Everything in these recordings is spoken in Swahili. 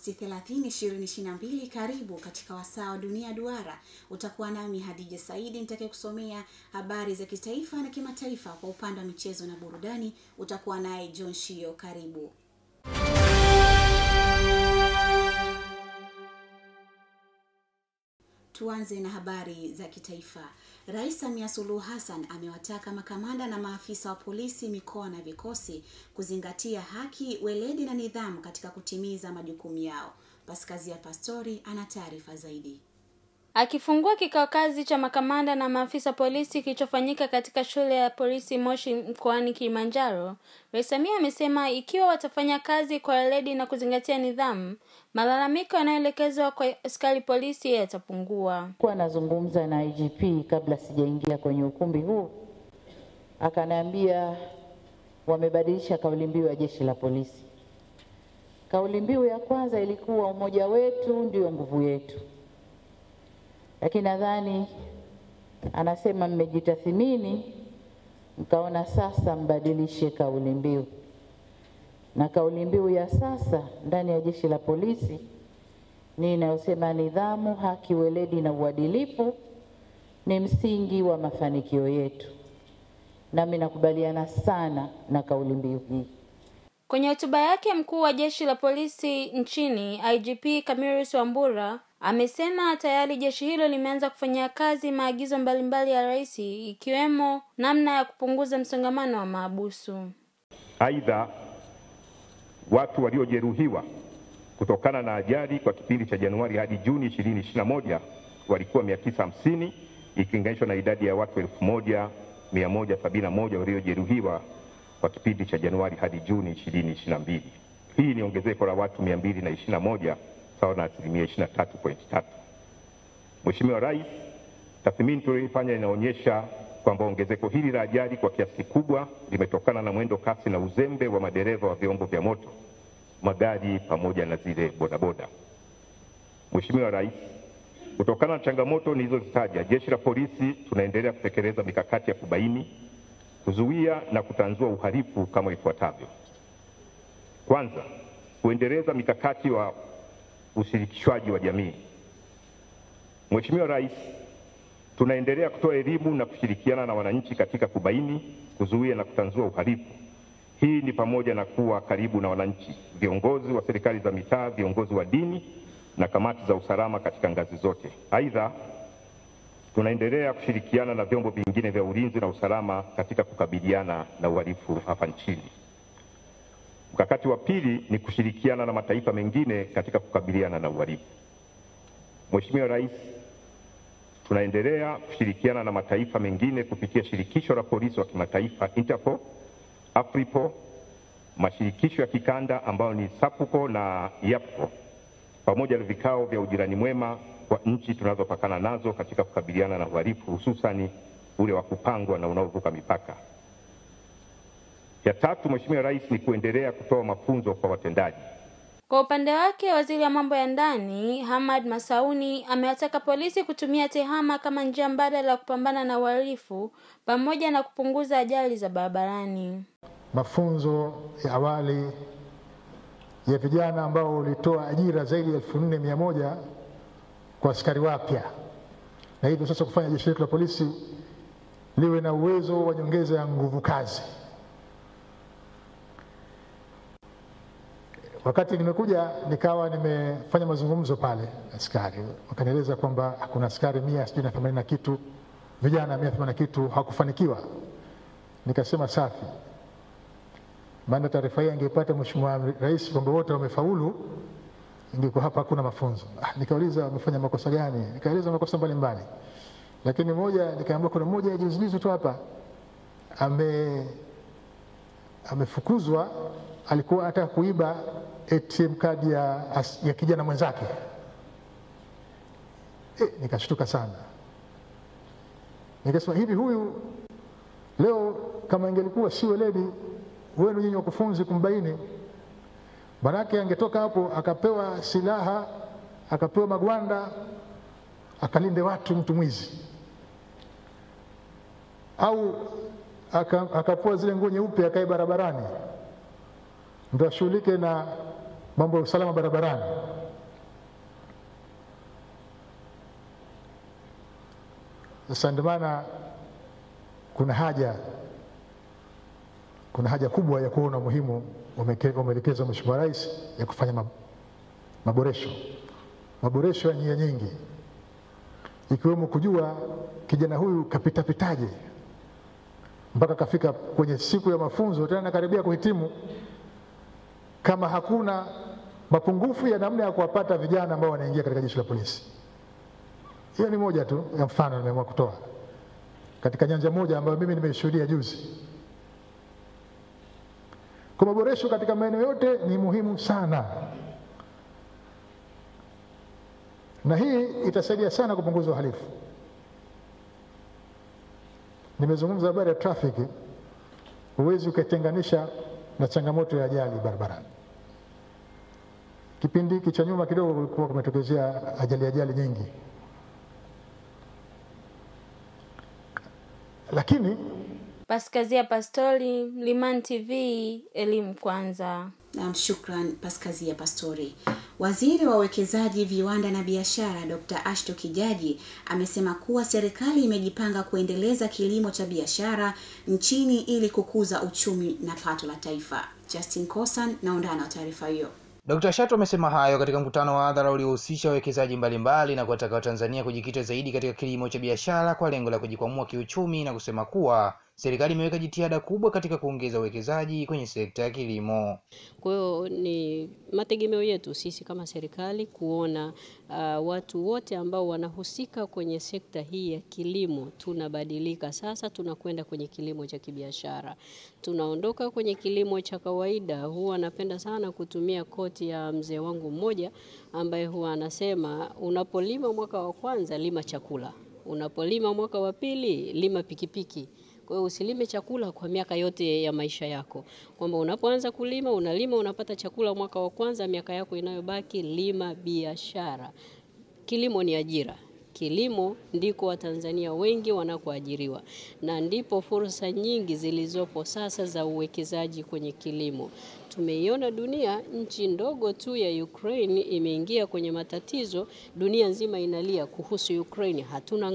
Agosti 30, 2022. Karibu katika wasaa wa Dunia Duara. Utakuwa nami Hadija Saidi nitakayekusomea habari za kitaifa na kimataifa. Kwa upande wa michezo na burudani utakuwa naye John Shio. Karibu. Tuanze na habari za kitaifa. Rais Samia Suluhu Hassan amewataka makamanda na maafisa wa polisi mikoa na vikosi kuzingatia haki, weledi na nidhamu katika kutimiza majukumu yao. Paskazia Pastori ana taarifa zaidi. Akifungua kikao kazi cha makamanda na maafisa polisi kilichofanyika katika shule ya polisi Moshi mkoani Kilimanjaro, Rais Samia amesema ikiwa watafanya kazi kwa weledi na kuzingatia nidhamu, malalamiko yanayoelekezwa kwa askari polisi yatapungua. Kwa nazungumza na IGP kabla sijaingia kwenye ukumbi huu, akaniambia wamebadilisha kauli mbiu ya jeshi la polisi. Kauli mbiu ya kwanza ilikuwa umoja wetu ndio nguvu yetu. Lakini nadhani anasema mmejitathmini mkaona sasa mbadilishe kauli mbiu. Na kauli mbiu ya sasa ndani ya jeshi la polisi ni inayosema nidhamu, haki, weledi na uadilifu ni msingi wa mafanikio yetu. Nami nakubaliana sana na kauli mbiu hii. Kwenye hotuba yake, mkuu wa jeshi la polisi nchini IGP Camillus Wambura amesema tayari jeshi hilo limeanza kufanyia kazi maagizo mbalimbali ya rais, ikiwemo namna ya kupunguza msongamano wa mahabusu. Aidha, watu waliojeruhiwa kutokana na ajali kwa kipindi cha Januari hadi Juni 2021 walikuwa 950 ikilinganishwa na idadi ya watu 1171 waliojeruhiwa kwa kipindi cha Januari hadi Juni 2022. Hii ni ongezeko la watu 221 sawa na 23.3%. Mheshimiwa Rais, tathmini tuliyofanya inaonyesha kwamba ongezeko hili la ajali kwa kiasi kikubwa limetokana na mwendo kasi na uzembe wa madereva wa vyombo vya moto, magari pamoja na zile bodaboda. Mheshimiwa Rais, kutokana na changamoto nilizozitaja, jeshi la polisi tunaendelea kutekeleza mikakati ya kubaini, kuzuia na kutanzua uhalifu kama ifuatavyo. Kwanza, kuendeleza mikakati wa ushirikishwaji wa jamii. Mheshimiwa Rais, tunaendelea kutoa elimu na kushirikiana na wananchi katika kubaini, kuzuia na kutanzua uhalifu. Hii ni pamoja na kuwa karibu na wananchi, viongozi wa serikali za mitaa, viongozi wa dini na kamati za usalama katika ngazi zote. Aidha, tunaendelea kushirikiana na vyombo vingine vya ulinzi na usalama katika kukabiliana na uhalifu hapa nchini. Mkakati wa pili ni kushirikiana na mataifa mengine katika kukabiliana na uhalifu. Mheshimiwa Rais, tunaendelea kushirikiana na mataifa mengine kupitia shirikisho la polisi wa kimataifa Interpol, Afripol, mashirikisho ya kikanda ambayo ni SAPUCO na YAPCO, pamoja na vikao vya ujirani mwema kwa nchi tunazopakana nazo katika kukabiliana na uhalifu, hususani ule wa kupangwa na unaovuka mipaka. Ya tatu, Mheshimiwa Rais, ni kuendelea kutoa mafunzo kwa watendaji. Kwa upande wake, waziri wa mambo ya ndani Hamad Masauni amewataka polisi kutumia tehama kama njia mbadala ya kupambana na uhalifu pamoja na kupunguza ajali za barabarani. Mafunzo ya awali ya vijana ambao ulitoa ajira zaidi ya 1400 kwa askari wapya, na hivyo sasa kufanya jeshi letu la polisi liwe na uwezo wa nyongeza ya nguvu kazi. Wakati nimekuja nikawa nimefanya mazungumzo pale askari, wakanieleza kwamba kuna askari 180 na kitu, vijana 180 na kitu hakufanikiwa. Nikasema safi, maana taarifa hii angepata Mheshimiwa Rais kwamba wote wamefaulu, ingekuwa hapa hakuna mafunzo. Nikauliza wamefanya makosa gani? Nikaeleza makosa mbalimbali, lakini moja nikaambiwa kuna mmoja juzi tu hapa amefukuzwa, alikuwa anataka kuiba ATM card ya kijana mwenzake. Nikashtuka sana. Nikasema hivi, huyu leo kama ingelikuwa si weledi wenu nyinyi wakufunzi kumbaini, manake angetoka hapo akapewa silaha, akapewa magwanda, akalinde watu mtu mwizi, au akapewa zile nguo nyeupe akae barabarani ndio ashughulike na mambo ya usalama barabarani. Sasa ndio maana kuna haja kubwa ya kuona umuhimu umeelekezwa Mheshimiwa Rais ya kufanya maboresho ya njia nyingi, ikiwemo kujua kijana huyu kapitapitaje mpaka kafika kwenye siku ya mafunzo tena karibia kuhitimu, kama hakuna mapungufu ya namna ya kuwapata vijana ambao wanaingia katika jeshi la polisi. Hiyo ni moja tu ya mfano nimeamua kutoa katika nyanja moja ambayo mimi nimeshuhudia juzi. Kwa maboresho katika maeneo yote ni muhimu sana, na hii itasaidia sana kupunguza uhalifu. Nimezungumza habari ya trafiki, huwezi ukatenganisha na changamoto ya ajali barabarani. Kipindi hiki cha nyuma kidogo kulikuwa kumetokezea ajali nyingi, lakini Paskazia Pastori, Mlimani TV, elimu kwanza. Na shukran Paskazia Pastori. Waziri wa Uwekezaji, Viwanda na Biashara Dr. Ashto Kijaji amesema kuwa serikali imejipanga kuendeleza kilimo cha biashara nchini ili kukuza uchumi na pato la taifa. Justin Kosan na undani wa taarifa hiyo. Dr. Shato amesema hayo katika mkutano wa hadhara uliohusisha wawekezaji mbalimbali na kuwataka Watanzania kujikita zaidi katika kilimo cha biashara kwa lengo la kujikwamua kiuchumi, na kusema kuwa serikali imeweka jitihada kubwa katika kuongeza uwekezaji kwenye sekta ya kilimo. Kwa hiyo ni mategemeo yetu sisi kama serikali kuona watu wote ambao wanahusika kwenye sekta hii ya kilimo tunabadilika. Sasa tunakwenda kwenye kilimo cha kibiashara. Tunaondoka kwenye kilimo cha kawaida. Huwa napenda sana kutumia koti ya mzee wangu mmoja ambaye huwa anasema, unapolima mwaka wa kwanza lima chakula, unapolima mwaka wa pili lima pikipiki. Kwa hiyo usilime chakula kwa miaka yote ya maisha yako. Kwamba unapoanza kulima, unalima unapata chakula mwaka wa kwanza, miaka yako inayobaki lima biashara. Kilimo ni ajira. Kilimo ndiko Watanzania wengi wanakoajiriwa, na ndipo fursa nyingi zilizopo sasa za uwekezaji kwenye kilimo. Tumeiona dunia, nchi ndogo tu ya Ukraine imeingia kwenye matatizo, dunia nzima inalia kuhusu Ukraine. Hatuna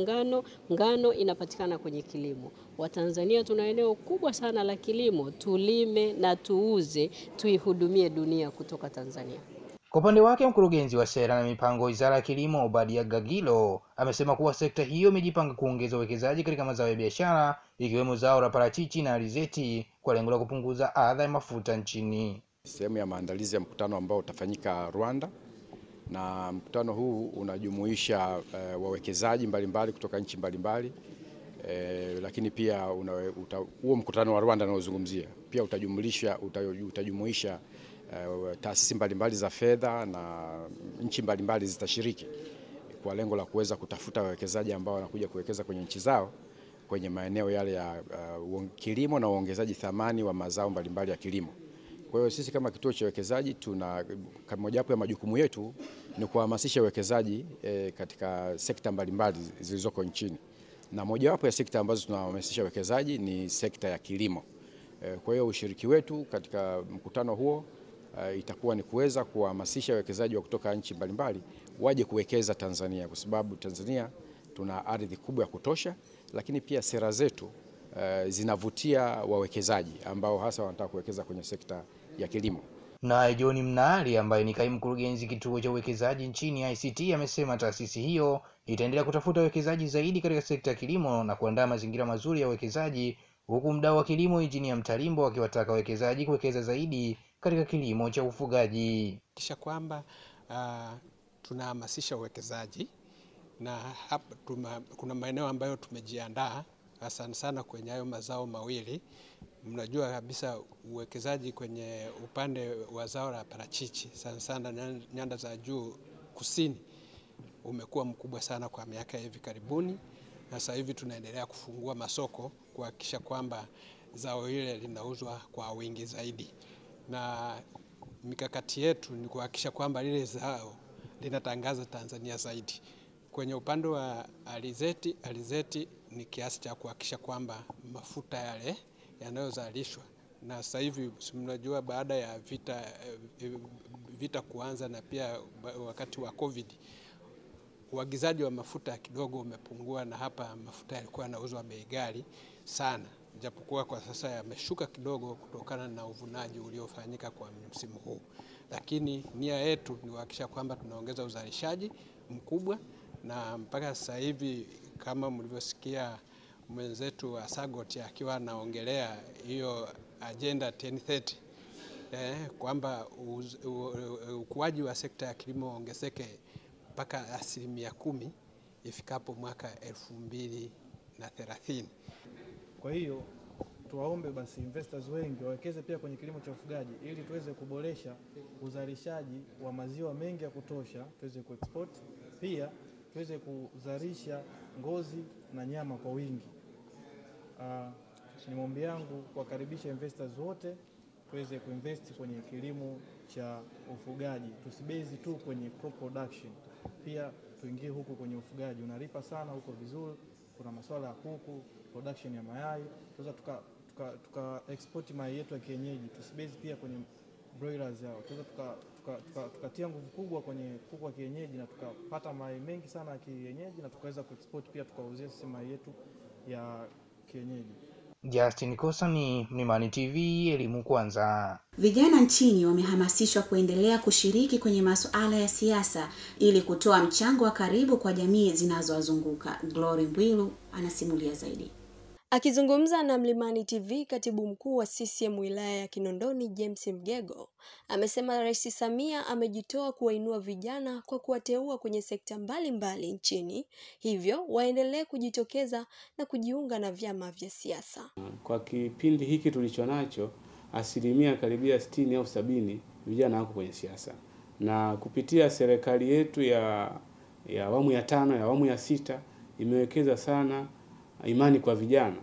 ngano inapatikana kwenye kilimo. Watanzania tuna eneo kubwa sana la kilimo, tulime na tuuze, tuihudumie dunia kutoka Tanzania. Kwa upande wake, mkurugenzi wa sera na mipango Wizara ya Kilimo Obadia Gagilo amesema kuwa sekta hiyo imejipanga kuongeza uwekezaji katika mazao ya biashara ikiwemo zao la parachichi na alizeti kwa lengo la kupunguza adha ya mafuta nchini. Sehemu ya maandalizi ya mkutano ambao utafanyika Rwanda, na mkutano huu unajumuisha wawekezaji mbalimbali kutoka nchi mbalimbali, lakini pia huo mkutano wa Rwanda unaozungumzia pia utajumuisha taasisi mbalimbali za fedha na nchi mbalimbali zitashiriki kwa lengo la kuweza kutafuta wawekezaji ambao wanakuja kuwekeza kwenye nchi zao kwenye maeneo yale ya kilimo na uongezaji thamani wa mazao mbalimbali ya kilimo. Kwa hiyo sisi kama kituo cha uwekezaji mojawapo ya majukumu yetu ni kuhamasisha uwekezaji katika sekta mbalimbali zilizoko nchini, na mojawapo ya sekta ambazo tunahamasisha uwekezaji ni sekta ya kilimo. Kwa hiyo ushiriki wetu katika mkutano huo itakuwa ni kuweza kuhamasisha wawekezaji wa kutoka nchi mbalimbali waje kuwekeza Tanzania, kwa sababu Tanzania tuna ardhi kubwa ya kutosha, lakini pia sera zetu zinavutia wawekezaji ambao hasa wanataka kuwekeza kwenye sekta ya kilimo. Naye John Mnali ambaye ni kaimu mkurugenzi kituo cha uwekezaji nchini ICT amesema taasisi hiyo itaendelea kutafuta uwekezaji zaidi katika sekta ya kilimo na kuandaa mazingira mazuri ya uwekezaji, huku mdau wa kilimo Injinia Mtalimbo akiwataka wawekezaji kuwekeza zaidi katika kilimo cha ufugaji. Kisha kwamba tunahamasisha uwekezaji, na hapa kuna maeneo ambayo tumejiandaa hasa sana kwenye hayo mazao mawili. Mnajua kabisa uwekezaji kwenye upande wa zao la parachichi sana nyanda za juu kusini umekuwa mkubwa sana kwa miaka hivi karibuni, na sasa hivi tunaendelea kufungua masoko kuhakikisha kwamba zao hile linauzwa kwa wingi zaidi, na mikakati yetu ni kuhakikisha kwamba lile zao linatangaza Tanzania zaidi. Kwenye upande wa alizeti ni kiasi cha kuhakikisha kwamba mafuta yale yanayozalishwa, na sasa hivi mnajua baada ya vita kuanza na pia wakati wa COVID uagizaji wa mafuta kidogo umepungua, na hapa mafuta yalikuwa yanauzwa bei ghali sana, japokuwa kwa sasa yameshuka kidogo kutokana na uvunaji uliofanyika kwa msimu huu. Lakini nia yetu ni kuhakikisha kwamba tunaongeza uzalishaji mkubwa, na mpaka sasa hivi kama mlivyosikia mwenzetu wa SAGOT akiwa anaongelea hiyo agenda 1030, kwamba ukuaji wa sekta ya kilimo ongezeke mpaka 10% ifikapo mwaka 2030. Kwa hiyo tuwaombe basi investors wengi wawekeze pia kwenye kilimo cha ufugaji ili tuweze kuboresha uzalishaji wa maziwa mengi ya kutosha, tuweze kuexport, pia tuweze kuzalisha ngozi na nyama kwa wingi. Ni maombi yangu kuwakaribisha investors wote tuweze kuinvest kwenye kilimo cha ufugaji. Tusibezi tu kwenye crop production, pia tuingie huku kwenye ufugaji. Unalipa sana huko vizuri, kuna masuala ya kuku, production ya mayai, tuweza tuka export mayai yetu ya kienyeji. Tusibezi pia kwenye broilers yao, tuweza tukatia nguvu kubwa kwenye kuku wa kienyeji na tukapata mayai mengi sana ya kienyeji, na tukaweza kuexport pia tukauzia sisi mayai yetu ya kienyeji. Justin Kosa, ni Mlimani TV, elimu kwanza. Vijana nchini wamehamasishwa kuendelea kushiriki kwenye masuala ya siasa ili kutoa mchango wa karibu kwa jamii zinazowazunguka. Glory Mbwilu anasimulia zaidi. Akizungumza na Mlimani TV, katibu mkuu wa CCM wilaya ya Kinondoni James Mgego amesema Rais Samia amejitoa kuwainua vijana kwa kuwateua kwenye sekta mbalimbali nchini, hivyo waendelee kujitokeza na kujiunga na vyama vya siasa. Kwa kipindi hiki tulichonacho, asilimia karibia 60 au 70 vijana wako kwenye siasa, na kupitia serikali yetu ya awamu ya 5 ya awamu ya 6 imewekeza sana imani kwa vijana,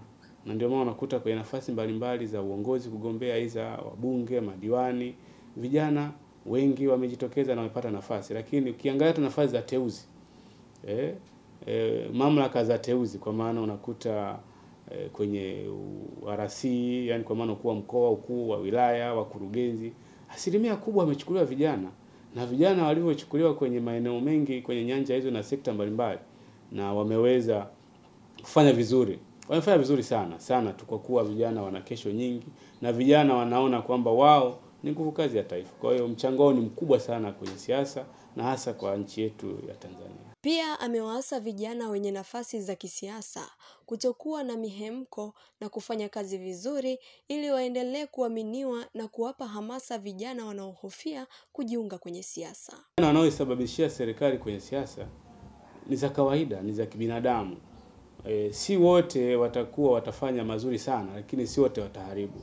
na ndio maana unakuta kwenye nafasi mbalimbali za uongozi kugombea aidha wabunge, madiwani, vijana wengi wamejitokeza na wamepata nafasi. Lakini ukiangalia tu nafasi za teuzi, mamlaka za teuzi, kwa maana unakuta kwenye RC, yani kwa maana ukuu wa mkoa, ukuu wa wilaya, wakurugenzi, asilimia kubwa wamechukuliwa vijana, na vijana walivyochukuliwa kwenye maeneo mengi kwenye nyanja hizo na sekta mbalimbali, na wameweza kufanya vizuri. Wamefanya vizuri sana tu, kwa kuwa vijana wana kesho nyingi na vijana wanaona kwamba wao ni nguvu kazi ya taifa. Kwa hiyo mchango wao ni mkubwa sana kwenye siasa na hasa kwa nchi yetu ya Tanzania. Pia amewaasa vijana wenye nafasi za kisiasa kutokuwa na mihemko na kufanya kazi vizuri ili waendelee kuaminiwa, na kuwapa hamasa vijana wanaohofia kujiunga kwenye siasa. Wanaoisababishia serikali kwenye siasa ni za kawaida, ni za kibinadamu. Si wote watakuwa watafanya mazuri sana, lakini si wote wataharibu.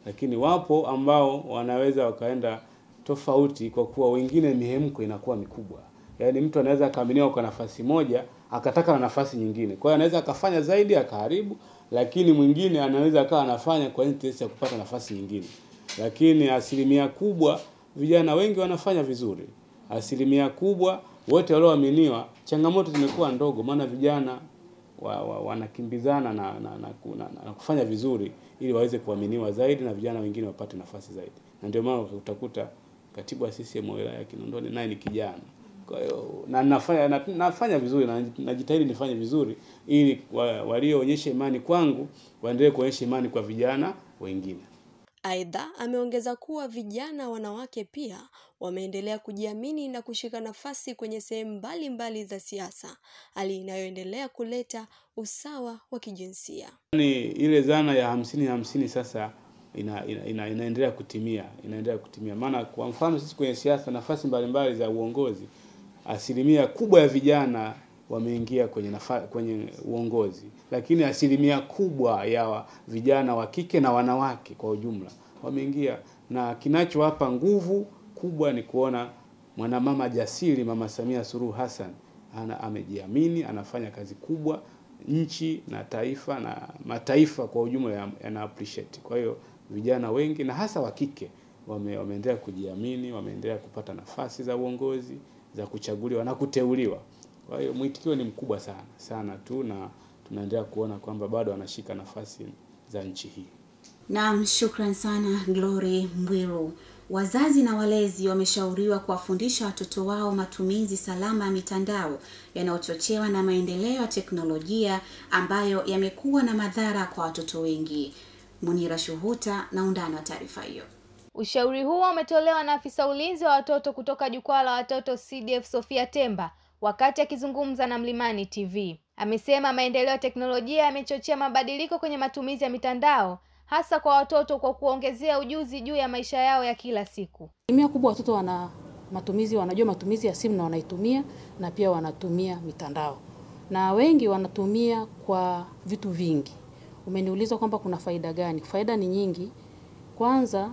Lakini wapo ambao wanaweza wakaenda tofauti, kwa kuwa wengine mihemko inakuwa mikubwa. Yaani mtu anaweza akaaminiwa kwa nafasi moja akataka na nafasi nyingine. Kwa hiyo anaweza akafanya zaidi akaharibu, lakini mwingine anaweza akawa anafanya kwa interest ya kupata nafasi nyingine. Lakini asilimia kubwa vijana wengi wanafanya vizuri. Asilimia kubwa wote walioaminiwa, changamoto zimekuwa ndogo, maana vijana wanakimbizana na kufanya vizuri ili waweze kuaminiwa zaidi na vijana wengine wapate nafasi zaidi. Na ndio maana utakuta katibu wa CCM wilaya ya Kinondoni naye ni kijana. Kwa hiyo nafanya vizuri na najitahidi nifanye vizuri ili walioonyesha imani kwangu waendelee kuonyesha imani kwa vijana wengine. Aidha, ameongeza kuwa vijana wanawake pia wameendelea kujiamini na kushika nafasi kwenye sehemu mbalimbali za siasa, hali inayoendelea kuleta usawa wa kijinsia. Ile dhana ya 50-50 sasa inaendelea kutimia, Maana kwa mfano sisi kwenye siasa, nafasi mbalimbali za uongozi, asilimia kubwa ya vijana wameingia kwenye uongozi, lakini asilimia kubwa ya vijana wa kike na wanawake kwa ujumla wameingia, na kinachowapa nguvu kubwa ni kuona mwanamama jasiri, Mama Samia Suluhu Hassan amejiamini, anafanya kazi kubwa, nchi na taifa na mataifa kwa ujumla yana appreciate. Kwa hiyo vijana wengi na hasa wa kike wameendelea kujiamini, wameendelea kupata nafasi za uongozi, za kuchaguliwa na kuteuliwa. Kwa hiyo mwitikio ni mkubwa sana tu, na tunaendelea kuona kwamba bado wanashika nafasi za nchi hii. Naam, shukran sana Glory Mbwilu. Wazazi na walezi wameshauriwa kuwafundisha watoto wao matumizi salama ya mitandao yanayochochewa na maendeleo ya teknolojia ambayo yamekuwa na madhara kwa watoto wengi. Munira Shuhuta na undani wa taarifa hiyo. Ushauri huo umetolewa na afisa ulinzi wa watoto kutoka jukwaa la watoto CDF Sofia Temba wakati akizungumza na Mlimani TV. Amesema maendeleo ya teknolojia yamechochea mabadiliko kwenye matumizi ya mitandao hasa kwa watoto kwa kuongezea ujuzi juu ya maisha yao ya kila siku. Asilimia kubwa watoto wanajua matumizi ya simu na wanaitumia, na pia wanatumia mitandao. Na wengi wanatumia kwa vitu vingi. Umeniuliza kwamba kuna faida gani? Faida ni nyingi. Kwanza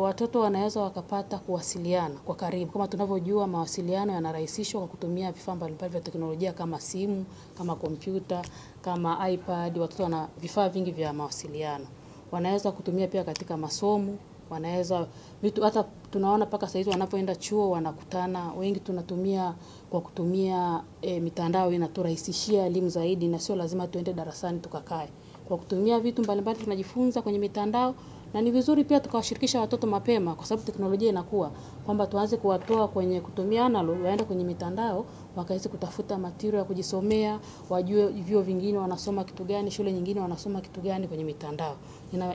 watoto wanaweza wakapata kuwasiliana kwa karibu. Kama tunavyojua mawasiliano yanarahisishwa kwa kutumia vifaa mbalimbali vya teknolojia kama simu, kama kompyuta, kama iPad. Watoto wana vifaa vingi vya mawasiliano. Wanaweza kutumia pia katika masomo, wanaweza vitu hata tunaona paka sasa hivi wanapoenda chuo wanakutana, wengi tunatumia kwa kutumia mitandao inaturahisishia elimu zaidi na sio lazima tuende darasani tukakae. Kwa kutumia vitu mbalimbali tunajifunza kwenye mitandao, na ni vizuri pia tukawashirikisha watoto mapema kwa sababu teknolojia inakuwa kwamba tuanze kuwatoa kwenye kutumia analog waende kwenye mitandao wakaweze kutafuta material ya kujisomea, wajue vyuo vingine wanasoma kitu gani, shule nyingine wanasoma kitu gani kwenye mitandao.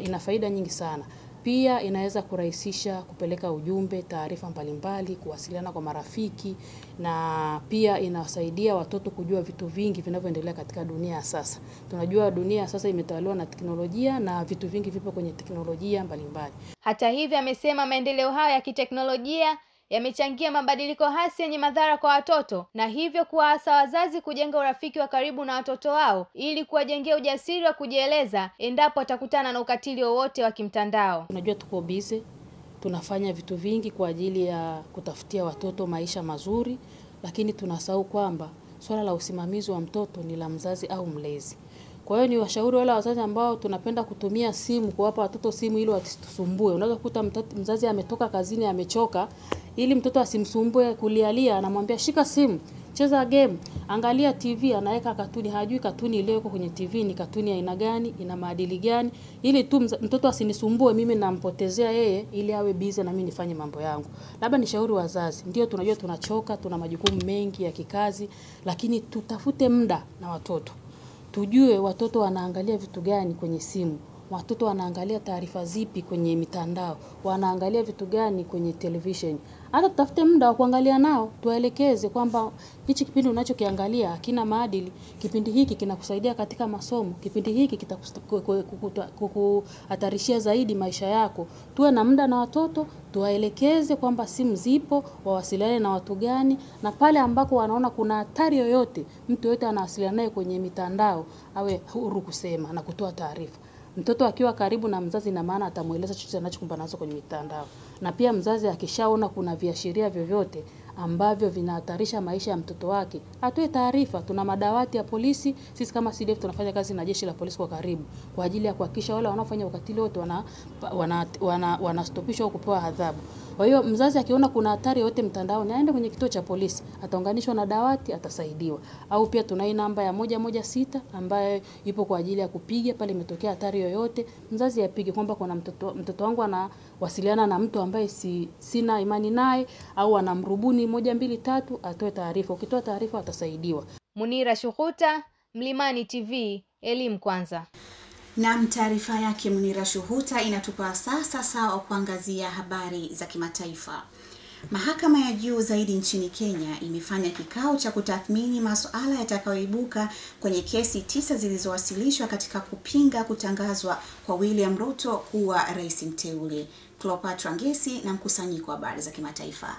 Ina faida nyingi sana. Pia inaweza kurahisisha kupeleka ujumbe, taarifa mbalimbali, kuwasiliana kwa marafiki, na pia inawasaidia watoto kujua vitu vingi vinavyoendelea katika dunia sasa. Tunajua dunia sasa imetawaliwa na teknolojia na vitu vingi vipo kwenye teknolojia mbalimbali. Hata hivyo amesema maendeleo haya ya kiteknolojia yamechangia mabadiliko hasi yenye madhara kwa watoto, na hivyo kuwaasa wazazi kujenga urafiki wa karibu na watoto wao ili kuwajengea ujasiri wa kujieleza endapo atakutana na ukatili wowote wa kimtandao. Unajua tuko busy, tunafanya vitu vingi kwa ajili ya kutafutia watoto maisha mazuri, lakini tunasahau kwamba swala la usimamizi wa mtoto ni la mzazi au mlezi. Kwa hiyo ni washauri wale wazazi ambao tunapenda kutumia simu, kuwapa watoto simu ili wasitusumbue. Unaweza kukuta mzazi ametoka kazini amechoka, ili mtoto asimsumbue kulialia, anamwambia shika simu, cheza game, angalia TV, anaweka katuni, hajui katuni ile iko kwenye TV ni katuni ya aina gani, ina maadili gani, ili tu mtoto asinisumbue mimi nampotezea yeye ili awe busy na mimi nifanye mambo yangu. Labda ni shauri wazazi. Ndio tunajua tunachoka, tuna majukumu mengi ya kikazi, lakini tutafute muda na watoto. Tujue watoto wanaangalia vitu gani kwenye simu, watoto wanaangalia taarifa zipi kwenye mitandao, wanaangalia vitu gani kwenye television. Hata tutafute muda wa kuangalia nao, tuwaelekeze kwamba hichi kipindi unachokiangalia hakina maadili, kipindi hiki kinakusaidia katika masomo, kipindi hiki kitakuhatarishia zaidi maisha yako. Tuwe na muda na watoto, tuwaelekeze kwamba simu zipo, wawasiliane na watu gani, na pale ambako wanaona kuna hatari yoyote, mtu yote anawasiliana naye kwenye mitandao, awe huru kusema na kutoa taarifa. Mtoto akiwa karibu na mzazi na maana atamueleza chochote anachokumbana nacho kwenye mitandao. Na pia mzazi akishaona kuna viashiria vyovyote ambavyo vinahatarisha maisha ya mtoto wake, atoe taarifa. Tuna madawati ya polisi, sisi kama CDF tunafanya kazi na jeshi la polisi kwa karibu kwa ajili ya kuhakikisha wale wanaofanya ukatili wote wanastopishwa au kupewa adhabu. Kwa hiyo mzazi akiona kuna hatari yote mtandaoni aende kwenye kituo cha polisi, ataunganishwa na dawati, atasaidiwa. Au pia tunai namba ya 116 ambayo ipo kwa ajili ya kupiga pale imetokea hatari yoyote, mzazi apige kwamba kuna mtoto wangu anawasiliana na mtu ambaye sina imani naye au anamrubuni 1 2 3, atoe taarifa. Ukitoa taarifa atasaidiwa. Munira Shuhuta, Mlimani TV, elimu kwanza. Na taarifa yake Munira Shuhuta inatupa sasa sawa kuangazia habari za kimataifa. Mahakama ya juu zaidi nchini Kenya imefanya kikao cha kutathmini masuala yatakayoibuka kwenye kesi 9 zilizowasilishwa katika kupinga kutangazwa kwa William Ruto kuwa rais mteule. Cleopatra Ngesi na mkusanyiko wa habari za kimataifa.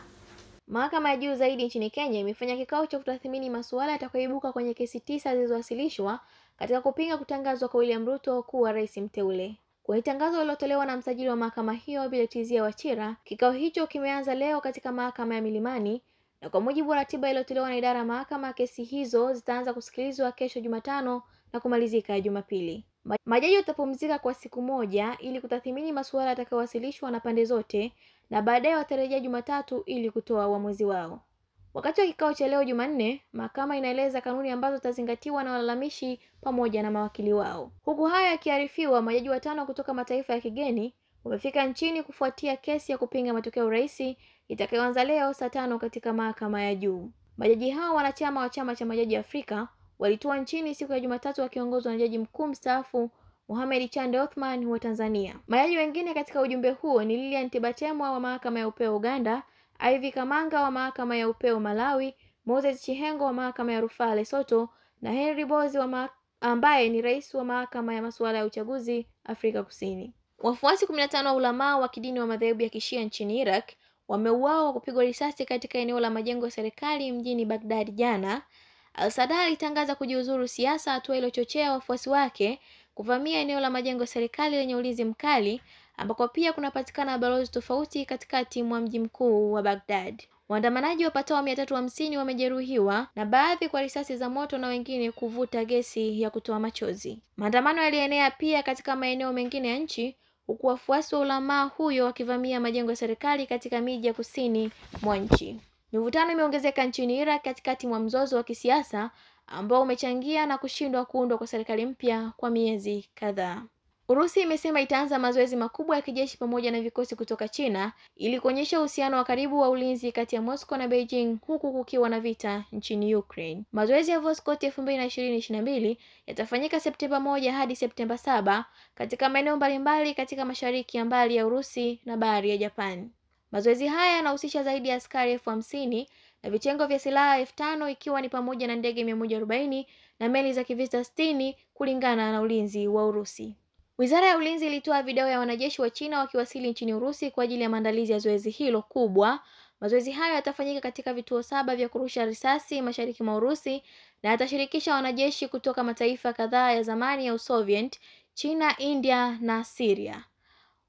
Mahakama ya juu zaidi nchini Kenya imefanya kikao cha kutathmini masuala yatakayoibuka kwenye kesi 9 zilizowasilishwa katika kupinga kutangazwa kwa William Ruto kuwa rais mteule. Kwa tangazo lililotolewa na msajili wa mahakama hiyo Biletizia Wachira, kikao hicho kimeanza leo katika mahakama ya Milimani, na kwa mujibu wa ratiba iliyotolewa na idara ya mahakama, kesi hizo zitaanza kusikilizwa kesho Jumatano na kumalizika Jumapili. Majaji watapumzika kwa siku moja ili kutathmini masuala yatakayowasilishwa na pande zote, na baadaye watarejea Jumatatu ili kutoa uamuzi wao. Wakati wa kikao cha leo Jumanne, mahakama inaeleza kanuni ambazo zitazingatiwa na walalamishi pamoja na mawakili wao. Huku haya yakiarifiwa, majaji 5 kutoka mataifa ya kigeni wamefika nchini kufuatia kesi ya kupinga matokeo ya urais itakayoanza leo saa 5 katika mahakama ya juu. Majaji hao wanachama wa chama cha majaji Afrika walitua nchini siku ya Jumatatu wakiongozwa na jaji mkuu mstaafu Mohamed Chande Othman wa Tanzania. Majaji wengine katika ujumbe huo ni Lilian Tibatemwa wa mahakama ya upeo Uganda, Ivy Kamanga wa mahakama ya upeo Malawi, Moses Chihengo wa mahakama ya rufaa Lesotho na Henry Bozi ambaye ni rais wa mahakama ya masuala ya uchaguzi Afrika Kusini. Wafuasi 15 wa ulama wa kidini wa madhehebu ya Kishia nchini Iraq wameuawa kwa kupigwa risasi katika eneo la majengo ya serikali mjini Baghdad jana. Al-Sadr alitangaza kujiuzuru siasa, hatua iliyochochea wafuasi wake kuvamia eneo la majengo ya serikali lenye ulinzi mkali ambako pia kunapatikana balozi tofauti katikati mwa mji mkuu wa Baghdad. Waandamanaji wapatao 350 wamejeruhiwa na baadhi kwa risasi za moto na wengine kuvuta gesi ya kutoa machozi. Maandamano yalienea pia katika maeneo mengine ya nchi huku wafuasi wa ulama huyo wakivamia majengo ya serikali katika miji ya kusini mwa nchi. Mivutano imeongezeka nchini Iraq katikati mwa mzozo wa kisiasa ambao umechangia na kushindwa kuundwa kwa serikali mpya kwa miezi kadhaa. Urusi imesema itaanza mazoezi makubwa ya kijeshi pamoja na vikosi kutoka China ili kuonyesha uhusiano wa karibu wa ulinzi kati ya Moscow na Beijing huku kukiwa na vita nchini Ukraine. Mazoezi ya Voskhod 2022 yatafanyika Septemba 1 hadi Septemba 7 katika maeneo mbalimbali katika mashariki ya mbali ya Urusi na bahari ya Japan. Mazoezi haya yanahusisha zaidi ya askari 50,000 na vitengo vya silaha 5,000 ikiwa ni pamoja na ndege 140 na meli za kivita 60 kulingana na ulinzi wa Urusi. Wizara ya Ulinzi ilitoa video ya wanajeshi wa China wakiwasili nchini Urusi kwa ajili ya maandalizi ya zoezi hilo kubwa. Mazoezi hayo yatafanyika katika vituo 7 vya kurusha risasi mashariki mwa Urusi na yatashirikisha wanajeshi kutoka mataifa kadhaa ya zamani ya Usoviet, China, India na Syria.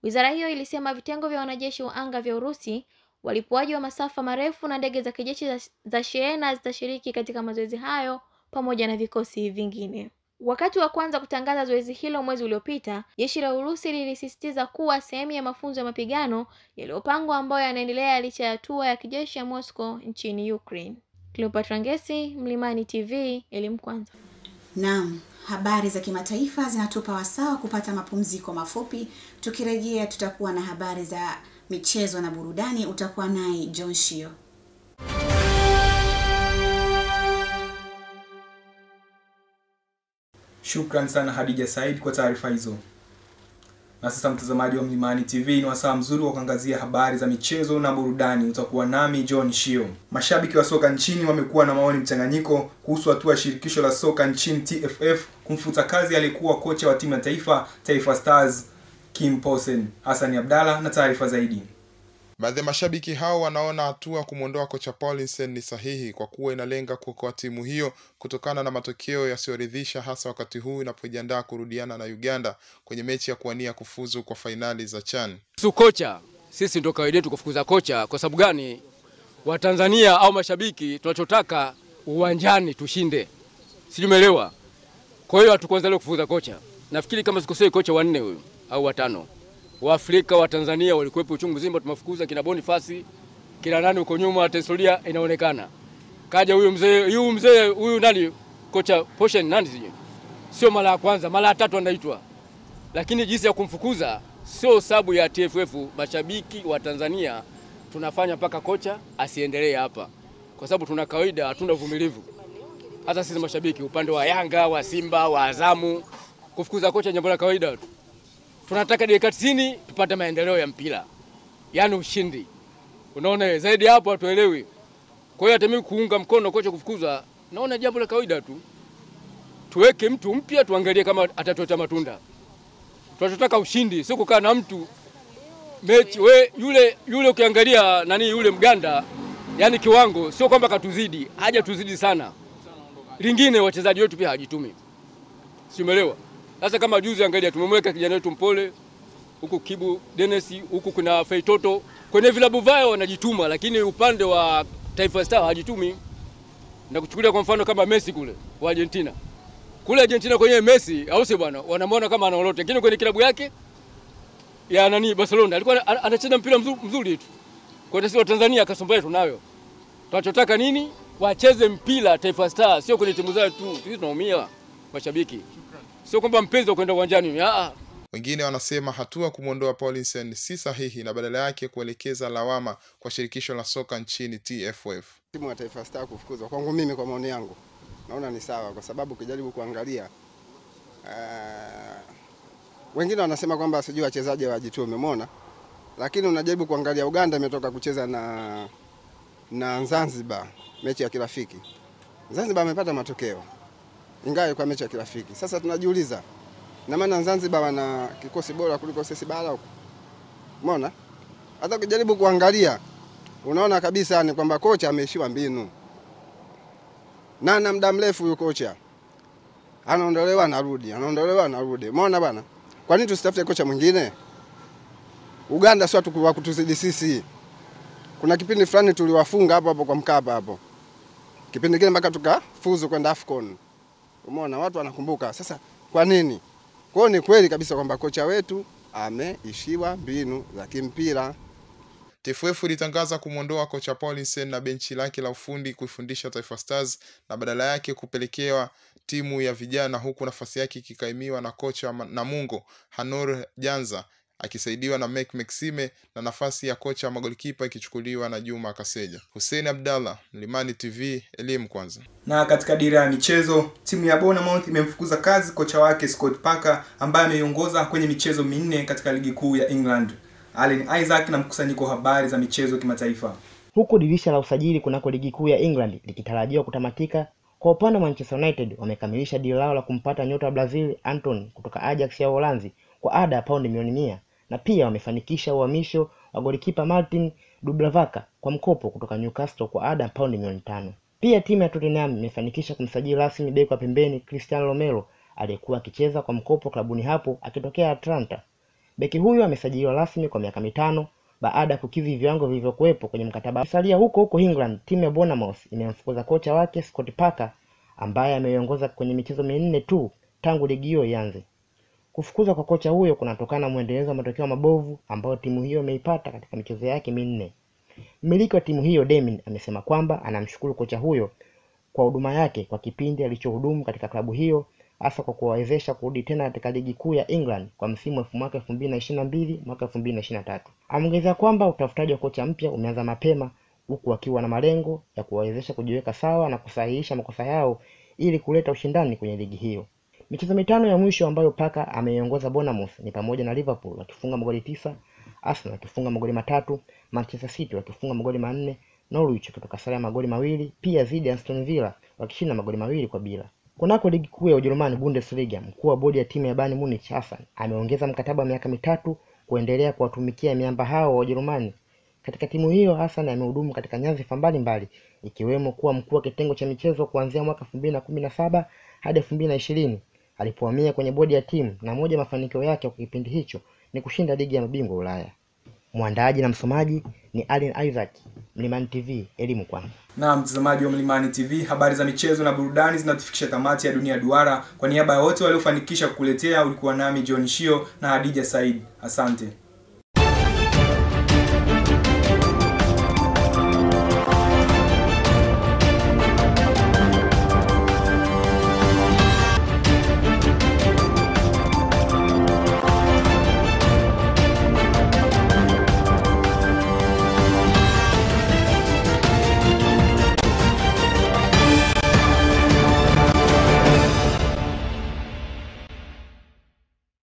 Wizara hiyo ilisema vitengo vya wanajeshi wa anga vya Urusi, walipuaji wa masafa marefu na ndege za kijeshi za shehena zitashiriki katika mazoezi hayo pamoja na vikosi vingine. Wakati wa kwanza kutangaza zoezi hilo mwezi uliopita, jeshi la Urusi lilisisitiza kuwa sehemu ya mafunzo ya mapigano yaliyopangwa ambayo yanaendelea licha ya hatua ya kijeshi ya Moscow nchini Ukraine. Cleopatra Ngesi, Mlimani TV, elimu kwanza. Naam, habari za kimataifa zinatupa wasaa kupata mapumziko mafupi. Tukirejea tutakuwa na habari za michezo na burudani, utakuwa naye John Shio. Shukran sana Hadija Said kwa taarifa hizo. Na sasa mtazamaji wa Mlimani TV, ni wasaa mzuri wa kuangazia habari za michezo na burudani. Utakuwa nami John Shio. Mashabiki wa soka nchini wamekuwa na maoni mchanganyiko kuhusu hatua ya shirikisho la soka nchini TFF kumfuta kazi aliyekuwa kocha wa timu ya taifa Taifa Stars Kim Poulsen. Hassan Abdalla na taarifa zaidi. Baadhi ya mashabiki hao wanaona hatua kumuondoa kocha Poulsen ni sahihi kwa kuwa inalenga kuokoa timu hiyo kutokana na matokeo yasiyoridhisha, hasa wakati huu inapojiandaa kurudiana na Uganda kwenye mechi ya kuwania kufuzu kwa fainali za CHAN. Kocha, sisi ndio kawaida yetu kufukuza kocha. Kwa sababu gani? Wa Tanzania au mashabiki tunachotaka uwanjani tushinde. Sijumeelewa. Kwa hiyo hatukuanza leo kufukuza kocha. Nafikiri kama sikosei kocha 4 huyu au 5. Wa Afrika wa Tanzania walikuwepo uchungu zima, tumafukuza kina Boniface, kina nani uko nyuma, historia inaonekana. Kaja huyu mzee huyu nani kocha Poulsen nani sije. Sio mara ya kwanza, mara ya 3 anaitwa. Lakini jinsi ya kumfukuza sio sababu ya TFF. Mashabiki wa Tanzania tunafanya mpaka kocha asiendelee hapa. Kwa sababu tuna kawaida, hatuna uvumilivu. Hata sisi mashabiki upande wa Yanga, wa Simba, wa Azamu, kufukuza kocha jambo la kawaida tu. Tunataka dakika 90 tupate maendeleo ya mpira. Yaani ushindi. Unaona zaidi hapo hatuelewi. Kwa hiyo hata mimi kuunga mkono kocha kufukuza naona jambo la kawaida tu. Tuweke mtu mpya tuangalie kama atatota matunda. Tunataka ushindi, sio kukaa na mtu mechi yule ukiangalia nani yule Mganda, yani kiwango sio kwamba katuzidi, haja tuzidi sana. Lingine wachezaji wetu pia hajitumi. Siumeelewa? Sasa kama juzi angalia tumemweka kijana wetu Mpole, huku Kibu Dennis, huku kuna Feitoto, kwenye vilabu vao wanajituma, lakini upande wa Taifa Stars hajitumi. Na kuchukulia kwa mfano kama Messi kule wa Argentina. Kule Argentina kwenye Messi au si bwana, wanamwona kama ana lolote, lakini kwenye klabu yake ya nani Barcelona alikuwa anacheza mpira mzuri tu. Kwa hiyo Tanzania kasumba tunayo. Tunachotaka nini? Wacheze mpira Taifa Stars, sio kwenye timu zao tu. Sisi tunaumia mashabiki. Sio kwamba mpenzi kwenda uwanjani. Wengine wanasema hatua kumwondoa Paulinson si sahihi na badala yake kuelekeza lawama kwa shirikisho la soka nchini TFF. Timu ya Taifa Stars kufukuzwa kwangu mimi, kwa maoni yangu, naona ni sawa, kwa sababu ukijaribu kuangalia wengine wanasema kwamba sijui wachezaji wajitume, umeona, lakini unajaribu kuangalia Uganda imetoka kucheza na Zanzibar mechi ya kirafiki. Zanzibar amepata matokeo ingawa kwa mechi ya kirafiki. Sasa tunajiuliza, na maana Zanzibar wana kikosi bora kuliko sisi bara huko, umeona? Hata ukijaribu kuangalia unaona kabisa ni kwamba kocha ameishiwa mbinu. Na muda mrefu huyo kocha anaondolewa anarudi. Umeona bwana? Kwa nini tusitafute kocha mwingine? Uganda sio tu kwa kutuzidi sisi. Kuna kipindi fulani tuliwafunga hapo kwa Mkapa hapo. Kipindi kile mpaka tukafuzu kwenda AFCON. Umeona, watu wanakumbuka. Sasa kwa nini? Kwa ni kweli kabisa kwamba kocha wetu ameishiwa mbinu za kimpira. TFF ilitangaza kumwondoa kocha Paulinson na benchi lake la ufundi kuifundisha Taifa Stars na badala yake kupelekewa timu ya vijana, huku nafasi yake ikikaimiwa na kocha Namungo Hanor Janza akisaidiwa na Mek Maxime na nafasi ya kocha magolikipa ikichukuliwa na Juma Kaseja. Hussein Abdallah, Mlimani TV, elimu kwanza. Na katika dira ya michezo, timu ya Bournemouth imemfukuza kazi kocha wake Scott Parker ambaye ameiongoza kwenye michezo 4 katika ligi kuu ya England. Allen Isaac na mkusanyiko habari za michezo kimataifa. Huku dirisha la usajili kunako ligi kuu ya England likitarajiwa kutamatika, kwa upande wa Manchester United wamekamilisha deal lao la kumpata nyota wa Brazil Anton kutoka Ajax ya Uholanzi kwa ada ya paundi milioni 100, na pia wamefanikisha uhamisho wa golikipa Martin Dubravka kwa mkopo kutoka Newcastle kwa ada ya paundi milioni 5. Pia timu ya Tottenham imefanikisha kumsajili rasmi beki wa pembeni Cristiano Romero aliyekuwa akicheza kwa mkopo klabuni hapo akitokea Atlanta. Beki huyu amesajiliwa rasmi kwa miaka 5 baada ya kukidhi viwango vilivyokuwepo kwenye mkataba. Salia huko England, timu ya Bournemouth imemfukuza kocha wake Scott Parker ambaye ameiongoza kwenye michezo 4 tu tangu ligi hiyo ianze. Kufukuzwa kwa kocha huyo kunatokana na muendelezo wa matokeo mabovu ambayo timu hiyo imeipata katika michezo yake 4. Mmiliki wa timu hiyo Demin amesema kwamba anamshukuru kocha huyo kwa huduma yake kwa kipindi alichohudumu katika klabu hiyo, hasa kwa kuwawezesha kurudi tena katika ligi kuu ya England kwa msimu wa 2022-2023. Ameongeza kwamba utafutaji wa kocha mpya umeanza mapema, huku akiwa na malengo ya kuwawezesha kujiweka sawa na kusahihisha makosa yao ili kuleta ushindani kwenye ligi hiyo. Michezo 5 ya mwisho ambayo Parker ameiongoza Bournemouth ni pamoja na Liverpool wakifunga magoli 9, Arsenal wakifunga magoli 3, Manchester City wakifunga magoli 4, Norwich kutoka sare ya magoli 2, pia dhidi ya Aston Villa wakishinda magoli 2-0. Kunako ligi kuu ya Ujerumani Bundesliga, mkuu wa bodi ya timu ya Bayern Munich Hassan ameongeza mkataba wa miaka 3 kuendelea kuwatumikia miamba hao wa Ujerumani. Katika timu hiyo Hassan amehudumu katika nyadhifa mbalimbali ikiwemo kuwa mkuu wa kitengo cha michezo kuanzia mwaka 2017 hadi 2020 alipohamia kwenye bodi ya timu, na moja mafanikio yake kwa kipindi hicho ni kushinda ligi ya mabingwa Ulaya. Muandaaji na msomaji ni Allen Isaac, Mlimani TV, elimu kwanza. Na mtazamaji wa Mlimani TV, habari za michezo na burudani zinatufikisha tamati ya Dunia Duara. Kwa niaba ya wote waliofanikisha kukuletea, ulikuwa nami John Shio na Hadija Said. Asante.